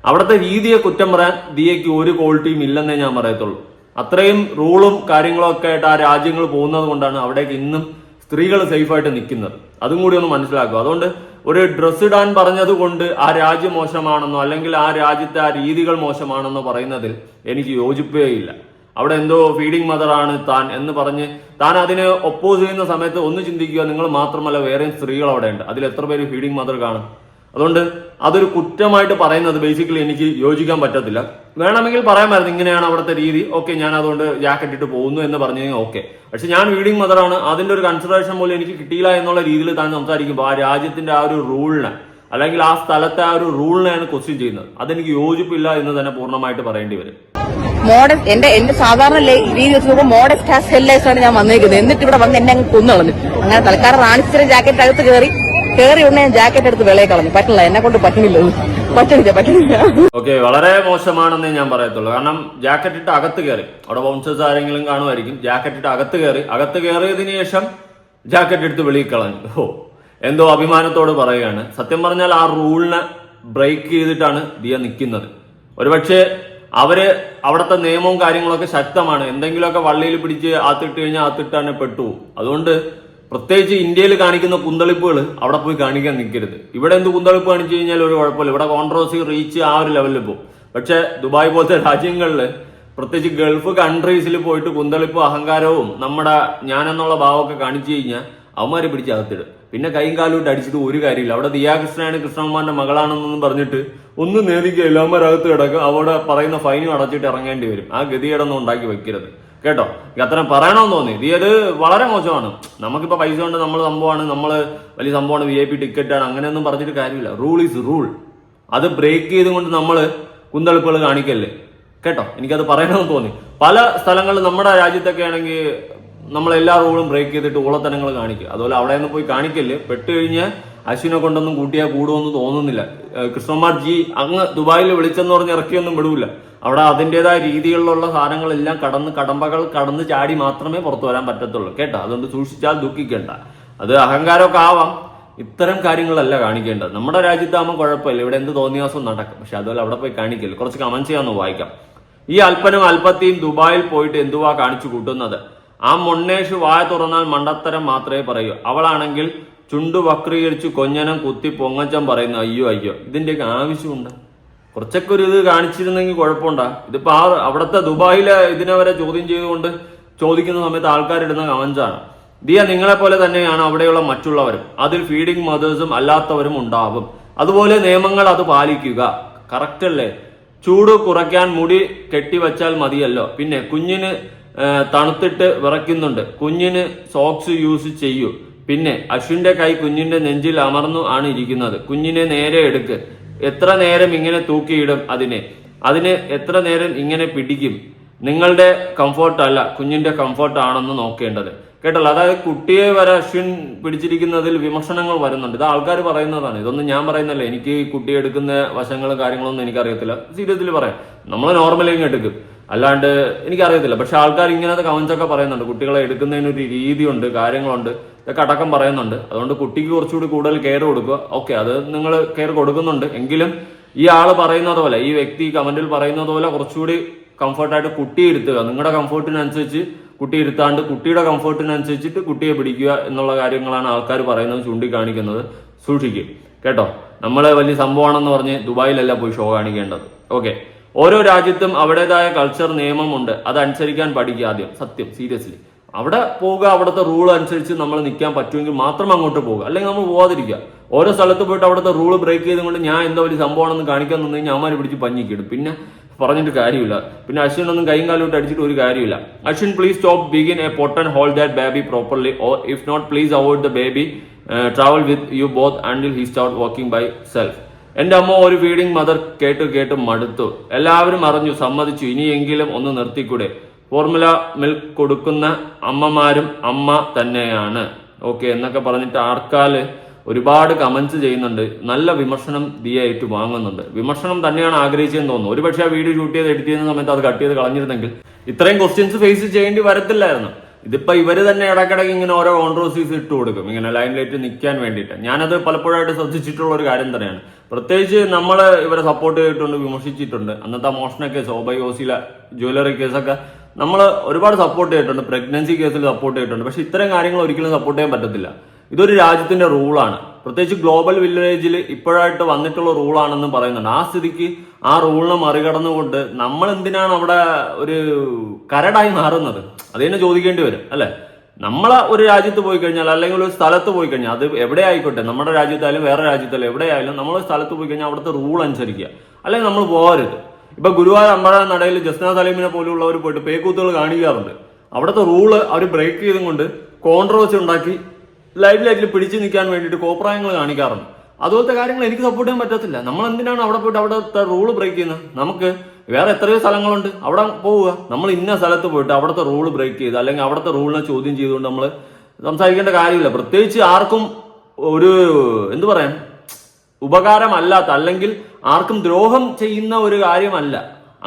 Speaker 2: അവിടുത്തെ രീതിയെ കുറ്റം പറയാൻ ദിയയ്ക്ക് ഒരു ക്വാളിറ്റിയും ഇല്ലെന്നേ ഞാൻ പറയത്തുള്ളൂ. അത്രയും റൂളും കാര്യങ്ങളും ഒക്കെ ആയിട്ട് ആ രാജ്യങ്ങൾ പോകുന്നത് കൊണ്ടാണ് അവിടേക്ക് ഇന്നും സ്ത്രീകൾ സേഫായിട്ട് നിൽക്കുന്നത്. അതും കൂടി ഒന്ന് മനസ്സിലാക്കുക. അതുകൊണ്ട് ഒരു ഡ്രസ്സ് ഇടാൻ പറഞ്ഞത് കൊണ്ട് ആ രാജ്യം മോശമാണെന്നോ അല്ലെങ്കിൽ ആ രാജ്യത്തെ ആ രീതികൾ മോശമാണെന്നോ പറയുന്നതിൽ എനിക്ക് യോജിപ്പേ ഇല്ല. അവിടെ എന്തോ ഫീഡിങ് മദറാണ് താൻ എന്ന് പറഞ്ഞ് താൻ അതിനെ ഒപ്പോസ് ചെയ്യുന്ന സമയത്ത് ഒന്ന് ചിന്തിക്കുക, നിങ്ങൾ മാത്രമല്ല വേറെയും സ്ത്രീകൾ അവിടെ ഉണ്ട്. അതിൽ എത്ര പേര് ഫീഡിങ് മദർ കാണും? അതുകൊണ്ട് അതൊരു കുറ്റമായിട്ട് പറയുന്നത് ബേസിക്കലി എനിക്ക് യോജിക്കാൻ പറ്റത്തില്ല. വേണമെങ്കിൽ പറയാമായിരുന്നു ഇങ്ങനെയാണ് അവിടുത്തെ രീതി, ഓക്കെ ഞാൻ അതുകൊണ്ട് ജാക്കറ്റ് ഇട്ട് പോകുന്നു എന്ന് പറഞ്ഞു കഴിഞ്ഞാൽ ഓക്കെ. പക്ഷെ ഞാൻ ഫീഡിങ് മദറാണ്, അതിന്റെ ഒരു കൺസിഡറേഷൻ പോലും എനിക്ക് കിട്ടിയില്ല എന്നുള്ള രീതിയിൽ താൻ സംസാരിക്കുമ്പോൾ ആ രാജ്യത്തിന്റെ ആ ഒരു റൂളിനെ അല്ലെങ്കിൽ ആ സ്ഥലത്തെ ആ ഒരു റൂളിനെയാണ് ക്വസ്റ്റ്യൻ ചെയ്യുന്നത്. അതെനിക്ക് യോജിപ്പില്ല എന്ന് തന്നെ പൂർണ്ണമായിട്ട് പറയേണ്ടി വരും.
Speaker 1: എന്റെ സാധാരണ രീതി വെച്ച് നോക്കുമ്പോൾ മോഡസ്റ്റ് ആസ് ഹെൽ ആണ് ഞാൻ വന്നേക്കുന്നത്. എന്നിട്ട് ഇവിടെ വന്ന് എന്നെ അങ്ങ് കൊന്നുകളഞ്ഞു. അങ്ങനെ തൽക്കാലം റാണിച്ചിട്ട് ജാക്കറ്റ് അകത്ത് കയറി ഉടനെ ഞാൻ ജാക്കറ്റ് എടുത്ത് വെളിയെ കളഞ്ഞു. പറ്റില്ല, എന്നെ കൊണ്ട് പറ്റണില്ല.
Speaker 2: ഓക്കെ, വളരെ മോശമാണെന്നേ ഞാൻ പറയത്തുള്ളൂ. കാരണം ജാക്കറ്റ് ഇട്ട് അകത്ത് കയറി, അവിടെ ബൗൺസേഴ്സ് ആരെങ്കിലും കാണുമായിരിക്കും. ജാക്കറ്റ് ഇട്ട് അകത്ത് കയറിയതിനു ശേഷം ജാക്കറ്റ് എടുത്ത് വെളിയിൽ കളഞ്ഞു. എന്തോ അഭിമാനത്തോട് പറയുകയാണ്. സത്യം പറഞ്ഞാൽ ആ റൂളിനെ ബ്രേക്ക് ചെയ്തിട്ടാണ് ദിയ നിൽക്കുന്നത്. ഒരുപക്ഷെ അവര് അവിടുത്തെ നിയമവും കാര്യങ്ങളൊക്കെ ശക്തമാണ്. എന്തെങ്കിലുമൊക്കെ വള്ളിയിൽ പിടിച്ച് ആത്തിട്ട് കഴിഞ്ഞാൽ ആത്തിട്ടാണ് പെട്ടു. അതുകൊണ്ട് പ്രത്യേകിച്ച് ഇന്ത്യയിൽ കാണിക്കുന്ന കുന്തളിപ്പുകൾ അവിടെ പോയി കാണിക്കാൻ നിൽക്കരുത്. ഇവിടെ എന്ത് കുന്തളിപ്പ് കാണിച്ചു കഴിഞ്ഞാൽ ഒരു കുഴപ്പമില്ല, ഇവിടെ കോൺട്രവേഴ്സി റീച്ച് ആ ഒരു ലെവലിൽ പോകും. പക്ഷെ ദുബായ് പോലത്തെ രാജ്യങ്ങളിൽ പ്രത്യേകിച്ച് ഗൾഫ് കൺട്രീസിൽ പോയിട്ട് കുന്തളിപ്പ് അഹങ്കാരവും നമ്മുടെ ഞാനെന്നുള്ള ഭാവമൊക്കെ കാണിച്ചു കഴിഞ്ഞാൽ അവന്മാരെ പിടിച്ച് അകത്തിടും. പിന്നെ കൈയും കാലും അടിച്ചിട്ട് ഒരു കാര്യമില്ല. അവിടെ ദിയാകൃഷ്ണയാണ് കൃഷ്ണകുമാറിന്റെ മകളാണെന്നൊന്നും പറഞ്ഞിട്ട് ഒന്നും നേരിക്കുക, എല്ലാവരകത്ത് കിടക്കും. അവിടെ പറയുന്ന ഫൈനും അടച്ചിട്ട് ഇറങ്ങേണ്ടി വരും. ആ ഗതികേടൊന്നും ഉണ്ടാക്കി വെക്കരുത് കേട്ടോ. അത്രയും പറയണമെന്ന് തോന്നി. ഇത് വളരെ മോശമാണ്. നമുക്കിപ്പോ പൈസ കൊണ്ട് നമ്മൾ സംഭവമാണ്, നമ്മൾ വലിയ സംഭവമാണ്, VIP ടിക്കറ്റാണ്, അങ്ങനെയൊന്നും പറഞ്ഞിട്ട് കാര്യമില്ല. Rule is rule. അത് ബ്രേക്ക് ചെയ്തുകൊണ്ട് നമ്മൾ കുന്തളിപ്പുകൾ കാണിക്കല്ലേ കേട്ടോ. എനിക്കത് പറയണമെന്ന് തോന്നി. പല സ്ഥലങ്ങളിൽ നമ്മുടെ രാജ്യത്തൊക്കെ ആണെങ്കിൽ നമ്മളെല്ലാ റൂളും ബ്രേക്ക് ചെയ്തിട്ട് ഊളത്തനങ്ങൾ കാണിക്കുക. അതുപോലെ അവിടെ നിന്ന് പോയി കാണിക്കല്ലേ. പെട്ട് കഴിഞ്ഞ് അശ്വിനെ കൊണ്ടൊന്നും കൂട്ടിയാൽ കൂടുമെന്ന് തോന്നുന്നില്ല. കൃഷ്ണകുമാർ ജി അങ്ങ് ദുബായിൽ വിളിച്ചെന്ന് പറഞ്ഞ് ഇറക്കിയൊന്നും വിടൂല. അവിടെ അതിൻ്റെതായ രീതികളിലുള്ള സാധനങ്ങളെല്ലാം കടമ്പകൾ കടന്ന് ചാടി മാത്രമേ പുറത്തു വരാൻ പറ്റത്തുള്ളൂ കേട്ടോ. അതുകൊണ്ട് സൂക്ഷിച്ചാൽ ദുഃഖിക്കേണ്ട. അത് അഹങ്കാരമൊക്കെ ആവാം, ഇത്തരം കാര്യങ്ങളല്ല കാണിക്കേണ്ടത്. നമ്മുടെ രാജ്യത്താകുമ്പോൾ കുഴപ്പമില്ല, ഇവിടെ എന്ത് തോന്നിയാസം നടക്കും. പക്ഷെ അതുപോലെ അവിടെ പോയി കാണിക്കല്ലേ. കുറച്ച് കമന്റ് ചെയ്യാമെന്ന് വായിക്കാം. ഈ അല്പനും അല്പത്തിയും ദുബായിൽ പോയിട്ട് എന്തുവാ കാണിച്ചു കൂട്ടുന്നത്? ആ മൊണ്ണേഷ് വായ തുറന്നാൽ മണ്ടത്തരം മാത്രമേ പറയൂ. അവളാണെങ്കിൽ ചുണ്ടു വക്രീകരിച്ച് കൊഞ്ഞനം കുത്തി പൊങ്ങച്ചം പറയുന്നു. അയ്യോ ഇതിന്റെയൊക്കെ ആവശ്യമുണ്ട്? കുറച്ചൊക്കെ ഒരു ഇത് കാണിച്ചിരുന്നെങ്കിൽ കുഴപ്പമുണ്ടാ? ഇതിപ്പോ അവിടുത്തെ ദുബായിലെ ഇതിനെ വരെ ചോദ്യം ചെയ്തുകൊണ്ട് ചോദിക്കുന്ന സമയത്ത് ആൾക്കാരിടുന്ന കമന്റ്സാണ്. ദിയ നിങ്ങളെ പോലെ തന്നെയാണ് അവിടെയുള്ള മറ്റുള്ളവരും. അതിൽ ഫീഡിങ് മദേഴ്സും അല്ലാത്തവരും ഉണ്ടാവും. അതുപോലെ നിയമങ്ങൾ അത് പാലിക്കുക. കറക്റ്റ് അല്ലേ? ചൂട് കുറയ്ക്കാൻ മുടി കെട്ടിവച്ചാൽ മതിയല്ലോ. പിന്നെ കുഞ്ഞിന് തണുത്തിട്ട് വിറയ്ക്കുന്നുണ്ട്. കുഞ്ഞിന് സോക്സ് യൂസ് ചെയ്യൂ. പിന്നെ അശ്വിന്റെ കൈ കുഞ്ഞിന്റെ നെഞ്ചിൽ അമർന്നു ആണ് ഇരിക്കുന്നത്. കുഞ്ഞിനെ നേരെ എടുക്ക്. എത്ര നേരം ഇങ്ങനെ തൂക്കിയിടും അതിന് എത്ര നേരം ഇങ്ങനെ പിടിക്കും? നിങ്ങളുടെ കംഫോർട്ട് അല്ല, കുഞ്ഞിന്റെ കംഫോർട്ട് ആണെന്ന് നോക്കേണ്ടത്. കേട്ടല്ലോ, അതായത് കുട്ടിയെ വരെ അശ്വിൻ പിടിച്ചിരിക്കുന്നതിൽ വിമർശനങ്ങൾ വരുന്നുണ്ട്. ഇത് ആൾക്കാർ പറയുന്നതാണ്, ഇതൊന്നും ഞാൻ പറയുന്നല്ല. എനിക്ക് കുട്ടിയെ എടുക്കുന്ന വശങ്ങളും കാര്യങ്ങളൊന്നും എനിക്കറിയത്തില്ല. സീരിയസിൽ പറയാം, നമ്മൾ നോർമലി ഇങ്ങ് എടുക്കും, അല്ലാണ്ട് എനിക്കറിയത്തില്ല. പക്ഷെ ആൾക്കാർ ഇങ്ങനത്തെ കമന്റ്സ് ഒക്കെ പറയുന്നുണ്ട്. കുട്ടികളെ എടുക്കുന്നതിനൊരു രീതിയുണ്ട്, കാര്യങ്ങളുണ്ട്, ഇതൊക്കെ അടക്കം പറയുന്നുണ്ട്. അതുകൊണ്ട് കുട്ടിക്ക് കുറച്ചുകൂടി കൂടുതൽ കെയർ കൊടുക്കുക. ഓക്കെ, അത് നിങ്ങൾ കെയർ കൊടുക്കുന്നുണ്ട്. എങ്കിലും ഈ ആള് പറയുന്നത് പോലെ, ഈ വ്യക്തി കമന്റിൽ പറയുന്നത് പോലെ കുറച്ചുകൂടി കംഫർട്ടായിട്ട് കുട്ടിയെ ഇരുത്തുക. നിങ്ങളുടെ കംഫർട്ടിനനുസരിച്ച് കുട്ടിയെ ഇരുത്താണ്ട് കുട്ടിയുടെ കംഫർട്ടിനനുസരിച്ചിട്ട് കുട്ടിയെ പിടിക്കുക എന്നുള്ള കാര്യങ്ങളാണ് ആൾക്കാർ പറയുന്നത്, ചൂണ്ടിക്കാണിക്കുന്നത്. സൂക്ഷിക്കുക കേട്ടോ. നമ്മളെ വലിയ സംഭവമാണെന്ന് പറഞ്ഞ് ദുബായിലല്ല പോയി ഷോ കാണിക്കേണ്ടത്. ഓക്കെ, ഓരോ രാജ്യത്തും അവരുടേതായ കൾച്ചർ നിയമമുണ്ട്, അതനുസരിക്കാൻ പഠിക്കുക ആദ്യം. സത്യം, സീരിയസ്ലി അവിടെ പോവുക, അവിടുത്തെ റൂൾ അനുസരിച്ച് നമ്മൾ നിൽക്കാൻ പറ്റുമെങ്കിൽ മാത്രം അങ്ങോട്ട് പോകുക, അല്ലെങ്കിൽ നമ്മൾ പോവാതിരിക്കുക. ഓരോ സ്ഥലത്ത് പോയിട്ട് അവിടുത്തെ റൂൾ ബ്രേക്ക് ചെയ്തുകൊണ്ട് ഞാൻ എന്തോ വലിയ സംഭവമാണെന്ന് കാണിക്കാൻ നിന്ന് കഴിഞ്ഞാൽ അമ്മമാർ പിടിച്ച് പഞ്ഞിക്കിടും. പിന്നെ പറഞ്ഞിട്ട് കാര്യമില്ല. പിന്നെ അശ്വിൻ ഒന്നും കൈയും കാലോട്ട് അടിച്ചിട്ട് ഒരു കാര്യമില്ല. Ashwin please stop begin a pot and hold that baby properly, or if not please avoid the baby travel with you both until he start walking by self. എന്റെ അമ്മ ഒരു ഫീഡിംഗ് മദർ കേട്ട് മടുത്തു. എല്ലാവരും അറിഞ്ഞു, സമ്മതിച്ചു. ഇനിയെങ്കിലും ഒന്ന് നിർത്തിക്കൂടെ? ഫോർമുല മിൽക്ക് കൊടുക്കുന്ന അമ്മമാരും അമ്മ തന്നെയാണ്. ഓക്കെ എന്നൊക്കെ പറഞ്ഞിട്ട് ആർക്കാല് ഒരുപാട് കമന്റ്സ് ചെയ്യുന്നുണ്ട്. നല്ല വിമർശനം ദിയായിട്ട് വാങ്ങുന്നുണ്ട്. വിമർശനം തന്നെയാണ് ആഗ്രഹിച്ചതെന്ന് തോന്നുന്നു. ഒരുപക്ഷെ ആ വീഡിയോ ഷൂട്ട് ചെയ്ത് എഡിറ്റ് ചെയ്യുന്ന സമയത്ത് അത് കട്ട് ചെയ്ത് കളഞ്ഞിരുന്നെങ്കിൽ ഇത്രയും ക്വസ്റ്റ്യൻസ് ഫേസ് ചെയ്യേണ്ടി വരത്തില്ലായിരുന്നു. ഇതിപ്പോ ഇവര് തന്നെ ഇടക്കിടക്ക് ഇങ്ങനെ ഓരോ കോൺട്രവേഴ്സീസ് ഇട്ട് കൊടുക്കും, ഇങ്ങനെ ലൈൻ ലൈറ്റ് നിൽക്കാൻ വേണ്ടിയിട്ട്. ഞാനത് പലപ്പോഴായിട്ട് ശ്രദ്ധിച്ചിട്ടുള്ള ഒരു കാര്യം തന്നെയാണ്. പ്രത്യേകിച്ച് നമ്മൾ ഇവരെ സപ്പോർട്ട് ചെയ്തിട്ടുണ്ട്, വിമർശിച്ചിട്ടുണ്ട്. അന്നത്തെ മോഷണ കേസ്, ഓബൈ ഓസില ജ്വല്ലറി കേസൊക്കെ നമ്മൾ ഒരുപാട് സപ്പോർട്ട് ചെയ്തിട്ടുണ്ട്. പ്രഗ്നൻസി കേസിൽ സപ്പോർട്ട് ചെയ്തിട്ടുണ്ട്. പക്ഷെ ഇത്തരം കാര്യങ്ങൾ ഒരിക്കലും സപ്പോർട്ട് ചെയ്യാൻ പറ്റത്തില്ല. ഇതൊരു രാജ്യത്തിന്റെ റൂളാണ്. പ്രത്യേകിച്ച് ഗ്ലോബൽ വില്ലേജിൽ ഇപ്പോഴായിട്ട് വന്നിട്ടുള്ള റൂളാണെന്ന് പറയുന്നുണ്ട്. ആ സ്ഥിതിക്ക് ആ റൂളിനെ മറികടന്നുകൊണ്ട് നമ്മൾ എന്തിനാണ് അവിടെ ഒരു കരടായി മാറുന്നത്? അതിനെ ചോദിക്കേണ്ടി വരും അല്ലെ. നമ്മളെ ഒരു രാജ്യത്ത് പോയി കഴിഞ്ഞാൽ, അല്ലെങ്കിൽ ഒരു സ്ഥലത്ത് പോയി കഴിഞ്ഞാൽ, അത് എവിടെ ആയിക്കോട്ടെ, നമ്മുടെ രാജ്യത്തായാലും വേറെ രാജ്യത്തായാലും എവിടെയായാലും നമ്മൾ സ്ഥലത്ത് പോയി കഴിഞ്ഞാൽ അവിടുത്തെ റൂൾ അനുസരിക്കുക, അല്ലെങ്കിൽ നമ്മൾ പോകരുത്. ഇപ്പൊ ഗുരുവായൂർ അമ്പഴ നടയിൽ ജസ്ന സലീമിനെ പോലുള്ളവർ പോയിട്ട് പേക്കൂത്തുകൾ കാണിക്കാറുണ്ട്. അവിടുത്തെ റൂള് അവർ ബ്രേക്ക് ചെയ്തും കൊണ്ട് കോൺട്രവേഴ്സി ഉണ്ടാക്കി ലൈറ്റിൽ പിടിച്ചു നിൽക്കാൻ വേണ്ടിയിട്ട് കോപ്രായങ്ങൾ കാണിക്കാറുണ്ട്. അതുപോലത്തെ കാര്യങ്ങൾ എനിക്ക് സപ്പോർട്ട് ചെയ്യാൻ പറ്റത്തില്ല. നമ്മൾ എന്തിനാണ് അവിടെ പോയിട്ട് അവിടുത്തെ റൂള് ബ്രേക്ക് ചെയ്യുന്നത്? നമുക്ക് വേറെ എത്രയോ സ്ഥലങ്ങളുണ്ട്, അവിടെ പോവുക. നമ്മൾ ഇന്ന സ്ഥലത്ത് പോയിട്ട് അവിടുത്തെ റൂള് ബ്രേക്ക് ചെയ്ത്, അല്ലെങ്കിൽ അവിടുത്തെ റൂളിനെ ചോദ്യം ചെയ്തുകൊണ്ട് നമ്മൾ സംസാരിക്കേണ്ട കാര്യമില്ല. പ്രത്യേകിച്ച് ആർക്കും ഒരു എന്ത് പറയാൻ ഉപകാരമല്ലാത്ത, അല്ലെങ്കിൽ ആർക്കും ദ്രോഹം ചെയ്യുന്ന ഒരു കാര്യമല്ല.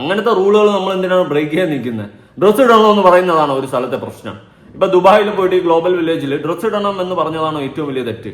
Speaker 2: അങ്ങനത്തെ റൂളുകൾ നമ്മൾ എന്തിനാണ് ബ്രേക്ക് ചെയ്യാൻ നിൽക്കുന്നത്? ഡ്രസ്സ് ഇടണോ എന്ന് പറയുന്നതാണ് ഒരു സ്ഥലത്തെ പ്രശ്നം. ഇപ്പൊ ദുബായിൽ പോയിട്ട് ഗ്ലോബൽ വില്ലേജിൽ ഡ്രസ്സ് ഇടണം എന്ന് പറഞ്ഞതാണോ ഏറ്റവും വലിയ തെറ്റ്?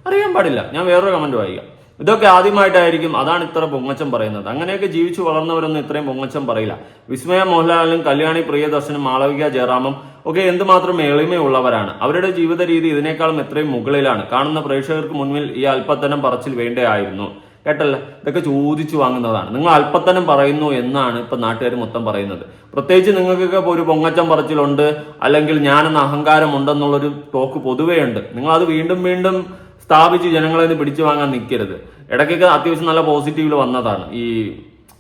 Speaker 2: അറിയാൻ പാടില്ല. ഞാൻ വേറൊരു കമന്റ് വായിക്കാം. ഇതൊക്കെ ആദ്യമായിട്ടായിരിക്കും, അതാണ് ഇത്ര പൊങ്ങച്ചം പറയുന്നത്. അങ്ങനെയൊക്കെ ജീവിച്ചു വളർന്നവരൊന്നും ഇത്രയും പൊങ്ങച്ചം പറയില്ല. വിസ്മയ മോഹൻലാലും കല്യാണി പ്രിയദർശനും മാളവിക ജയറാമും ഒക്കെ എന്തുമാത്രം എളിമയുള്ളവരാണ്. അവരുടെ ജീവിത രീതി ഇതിനേക്കാളും എത്രയും മുകളിലാണ്. കാണുന്ന പ്രേക്ഷകർക്ക് മുന്നിൽ ഈ അല്പത്തനം പറച്ചിൽ വേണ്ടയായിരുന്നു. കേട്ടല്ല, ഇതൊക്കെ ചോദിച്ചു വാങ്ങുന്നതാണ്. നിങ്ങൾ അല്പത്തനം പറയുന്നു എന്നാണ് ഇപ്പൊ നാട്ടുകാർ മൊത്തം പറയുന്നത്. പ്രത്യേകിച്ച് നിങ്ങൾക്കൊക്കെ ഒരു പൊങ്ങച്ചം പറച്ചിലുണ്ട്, അല്ലെങ്കിൽ ഞാനെന്ന അഹങ്കാരം ഉണ്ടെന്നുള്ളൊരു ടോക്ക് പൊതുവേ ഉണ്ട്. നിങ്ങൾ അത് വീണ്ടും വീണ്ടും സ്ഥാപിച്ച് ജനങ്ങളെ നിന്ന് പിടിച്ചു വാങ്ങാൻ നിൽക്കരുത്. ഇടയ്ക്കൊക്കെ അത്യാവശ്യം നല്ല പോസിറ്റീവിൽ വന്നതാണ്. ഈ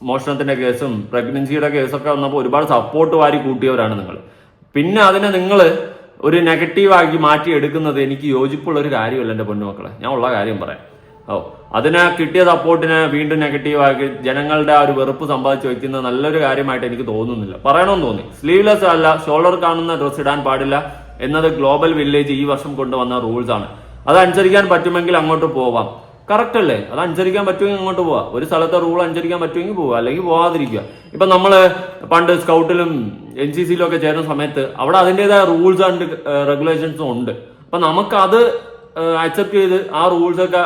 Speaker 2: മോഷണത്തിന്റെ കേസും പ്രഗ്നൻസിയുടെ കേസൊക്കെ വന്നപ്പോൾ ഒരുപാട് സപ്പോർട്ട് വാരി കൂട്ടിയവരാണ് നിങ്ങൾ. പിന്നെ അതിനെ നിങ്ങൾ ഒരു നെഗറ്റീവാക്കി മാറ്റി എടുക്കുന്നത് എനിക്ക് യോജിപ്പുള്ള ഒരു കാര്യമല്ല എൻ്റെ പൊന്നുമക്കളെ. ഞാൻ ഉള്ള കാര്യം പറയാം. അതിനെ കിട്ടിയ സപ്പോർട്ടിനെ വീണ്ടും നെഗറ്റീവാക്കി ജനങ്ങളുടെ ആ ഒരു വെറുപ്പ് സമ്പാദിച്ചു വെക്കുന്നത് നല്ലൊരു കാര്യമായിട്ട് എനിക്ക് തോന്നുന്നില്ല. പറയണമെന്ന് തോന്നി. സ്ലീവ്ലെസ് അല്ല, ഷോൾഡർ കാണുന്ന ഡ്രസ് ഇടാൻ പാടില്ല എന്നത് ഗ്ലോബൽ വില്ലേജ് ഈ വർഷം കൊണ്ടുവന്ന റൂൾസ് ആണ്. അതനുസരിക്കാൻ പറ്റുമെങ്കിൽ അങ്ങോട്ട് പോവാം. കറക്റ്റ് അല്ലേ? അതനുസരിക്കാൻ പറ്റുമെങ്കിൽ അങ്ങോട്ട് പോവാം. ഒരു സ്ഥലത്തെ റൂൾ അനുസരിക്കാൻ പറ്റുമെങ്കിൽ പോവുക, അല്ലെങ്കിൽ പോവാതിരിക്കുക. ഇപ്പൊ നമ്മള് പണ്ട് സ്കൗട്ടിലും NCCയിലും ഒക്കെ ചേരുന്ന സമയത്ത് അവിടെ അതിൻ്റെതായ റൂൾസ് ആൻഡ് റെഗുലേഷൻസും ഉണ്ട്. അപ്പൊ നമുക്കത് അക്സെപ്റ്റ് ചെയ്ത് ആ റൂൾസ് ഒക്കെ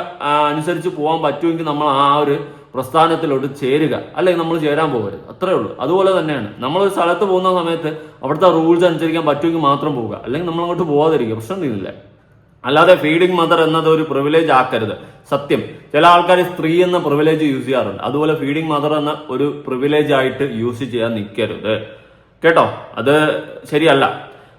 Speaker 2: അനുസരിച്ച് പോകാൻ പറ്റുമെങ്കിൽ നമ്മൾ ആ ഒരു പ്രസ്ഥാനത്തിലോട്ട് ചേരുക, അല്ലെങ്കിൽ നമ്മൾ ചേരാൻ പോകരുത്. അത്രേ ഉള്ളൂ. അതുപോലെ തന്നെയാണ് നമ്മളൊരു സ്ഥലത്ത് പോകുന്ന സമയത്ത് അവിടുത്തെ റൂൾസ് അനുസരിക്കാൻ പറ്റുമെങ്കിൽ മാത്രം പോവുക, അല്ലെങ്കിൽ നമ്മൾ അങ്ങോട്ട് പോകാതിരിക്കുക. പ്രശ്നം തീരില്ല. അല്ലാതെ ഫീഡിംഗ് മദർ എന്നത് ഒരു പ്രിവിലേജ് ആക്കരുത്. സത്യം, ചില ആൾക്കാർ സ്ത്രീ എന്ന പ്രിവിലേജ് യൂസ് ചെയ്യാറുണ്ട്. അതുപോലെ ഫീഡിംഗ് മദർ എന്ന ഒരു പ്രിവിലേജ് ആയിട്ട് യൂസ് ചെയ്യാൻ നിൽക്കരുത് കേട്ടോ. അത് ശരിയല്ല.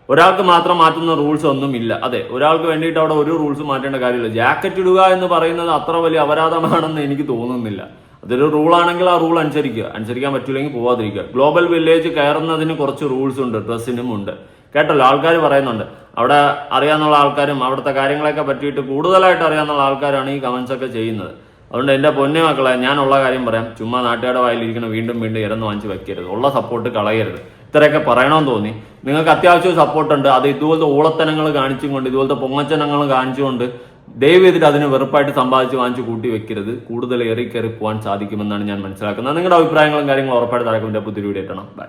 Speaker 2: ഒരാൾക്ക് മാത്രം മാറ്റുന്ന റൂൾസ് ഒന്നും ഇല്ല. അതെ, ഒരാൾക്ക് വേണ്ടിയിട്ട് അവിടെ ഒരു റൂൾസ് മാറ്റേണ്ട കാര്യമില്ല. ജാക്കറ്റ് ഇടുക എന്ന് പറയുന്നത് അത്ര വലിയ അപരാധമാണെന്ന് എനിക്ക് തോന്നുന്നില്ല. അതൊരു റൂളാണെങ്കിൽ ആ റൂൾ അനുസരിക്കാൻ പറ്റില്ലെങ്കിൽ പോവാതിരിക്കുക. ഗ്ലോബൽ വില്ലേജ് കയറുന്നതിന് കുറച്ച് റൂൾസ് ഉണ്ട്, ഡ്രസ്സിനും ഉണ്ട്. കേട്ടല്ലോ, ആൾക്കാർ പറയുന്നുണ്ട്. അവിടെ അറിയാവുന്ന ആൾക്കാരും അവിടുത്തെ കാര്യങ്ങളൊക്കെ പറ്റിയിട്ട് കൂടുതലായിട്ട് അറിയാവുന്ന ആൾക്കാരാണ് ഈ കമന്റ്സ് ഒക്കെ ചെയ്യുന്നത്. അതുകൊണ്ട് എന്റെ പൊന്നു മക്കളെ, ഞാനുള്ള കാര്യം പറയാം, ചുമ്മാ നാട്ടുകാരുടെ വായിലിരിക്കണം വീണ്ടും ഇരന്ന് വാങ്ങിച്ച് വെക്കരുത്, ഉള്ള സപ്പോർട്ട് കളയരുത്. ഇത്രയൊക്കെ പറയണമെന്ന് തോന്നി. നിങ്ങൾക്ക് അത്യാവശ്യം സപ്പോർട്ട് ഉണ്ട്, അത് ഇതുപോലത്തെ ഊളത്തനങ്ങൾ കാണിച്ചുകൊണ്ട്, ഇതുപോലത്തെ പൊങ്ങച്ചനങ്ങൾ കാണിച്ചുകൊണ്ട് ദയവ് ചെയ്തിട്ട് അതിന് വെറുപ്പായിട്ട് സമ്പാദിച്ച് വാങ്ങിച്ച് കൂട്ടി വെക്കരുത്. കൂടുതൽ ഏറി കയറി പോകാൻ സാധിക്കുമെന്നാണ് ഞാൻ മനസ്സിലാക്കുന്നത്. നിങ്ങളുടെ അഭിപ്രായങ്ങളും കാര്യങ്ങളും ഉറപ്പായിട്ട് താഴെ പുതിയൊരു വീഡിയോ ഇട്ടണം. ബൈ.